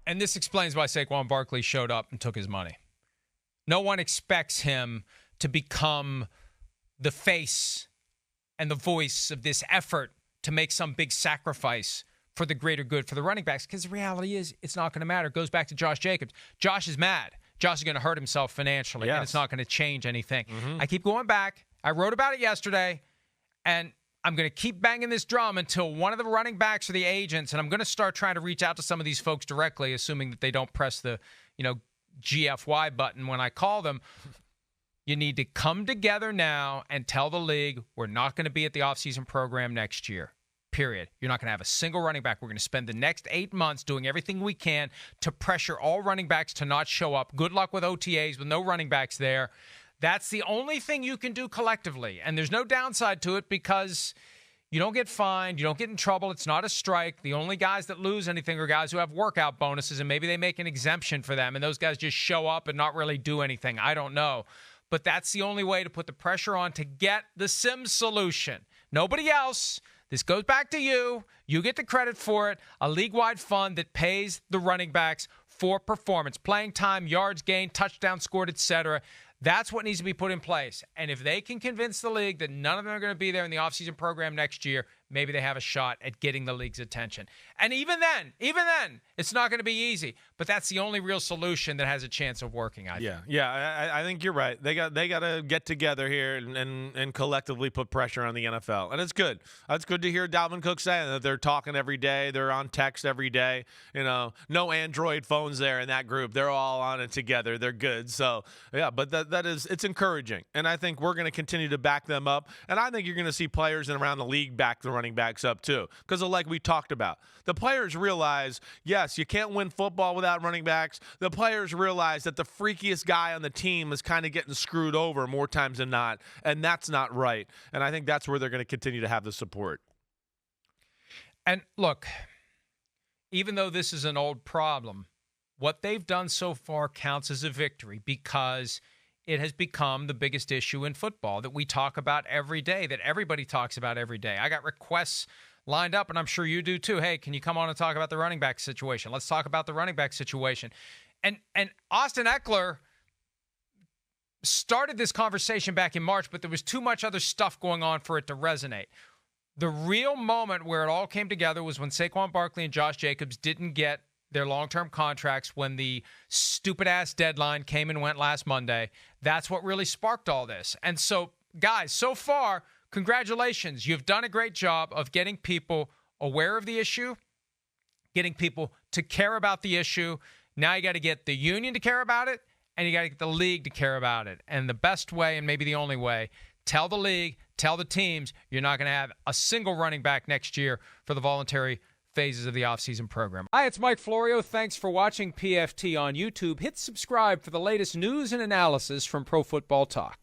And this explains why Saquon Barkley showed up and took his money. No one expects him to become the face and the voice of this effort to make some big sacrifice for the greater good for the running backs, because the reality is it's not going to matter. It goes back to Josh Jacobs. Josh is mad. Josh is going to hurt himself financially, and it's not going to change anything. I keep going back. I wrote about it yesterday, and I'm going to keep banging this drum until one of the running backs or the agents, and I'm going to start trying to reach out to some of these folks directly, assuming that they don't press the, GFY button when I call them. You need to come together now and tell the league we're not going to be at the offseason program next year. Period. You're not going to have a single running back. We're going to spend the next 8 months doing everything we can to pressure all running backs to not show up. Good luck with OTAs with no running backs there. That's the only thing you can do collectively. And there's no downside to it because you don't get fined. You don't get in trouble. It's not a strike. The only guys that lose anything are guys who have workout bonuses, and maybe they make an exemption for them, and those guys just show up and not really do anything. I don't know. But that's the only way to put the pressure on to get the Simms solution. Nobody else. This goes back to you. You get the credit for it. A league-wide fund that pays the running backs for performance, playing time, yards gained, touchdowns scored, etc. That's what needs to be put in place. And if they can convince the league that none of them are going to be there in the offseason program next year, maybe they have a shot at getting the league's attention. And even then, it's not going to be easy. But that's the only real solution that has a chance of working, I think. Yeah, I think you're right. They got to get together here and collectively put pressure on the NFL. And it's good. It's good to hear Dalvin Cook saying that they're talking every day. They're on text every day. No Android phones there in that group. They're all on it together. They're good. So, yeah, but it's encouraging. And I think we're going to continue to back them up. And I think you're going to see players around the league back the running backs up too. Because like we talked about, the players realize, yes, you can't win football without running backs. The players realize that the freakiest guy on the team is kind of getting screwed over more times than not. And that's not right. And I think that's where they're going to continue to have the support. And look, even though this is an old problem, what they've done so far counts as a victory because it has become the biggest issue in football that we talk about every day, that everybody talks about every day. I got requests lined up, and I'm sure you do too. Hey, can you come on and talk about the running back situation? Let's talk about the running back situation. And Austin Eckler started this conversation back in March, but there was too much other stuff going on for it to resonate. The real moment where it all came together was when Saquon Barkley and Josh Jacobs didn't get their long-term contracts when the stupid-ass deadline came and went last Monday. That's what really sparked all this. And so, guys, so far, congratulations. You've done a great job of getting people aware of the issue, getting people to care about the issue. Now you got to get the union to care about it, and you got to get the league to care about it. And the best way, and maybe the only way, tell the league, tell the teams, you're not going to have a single running back next year for the voluntary phases of the offseason program. Hi, it's Mike Florio. Thanks for watching PFT on YouTube. Hit subscribe for the latest news and analysis from Pro Football Talk.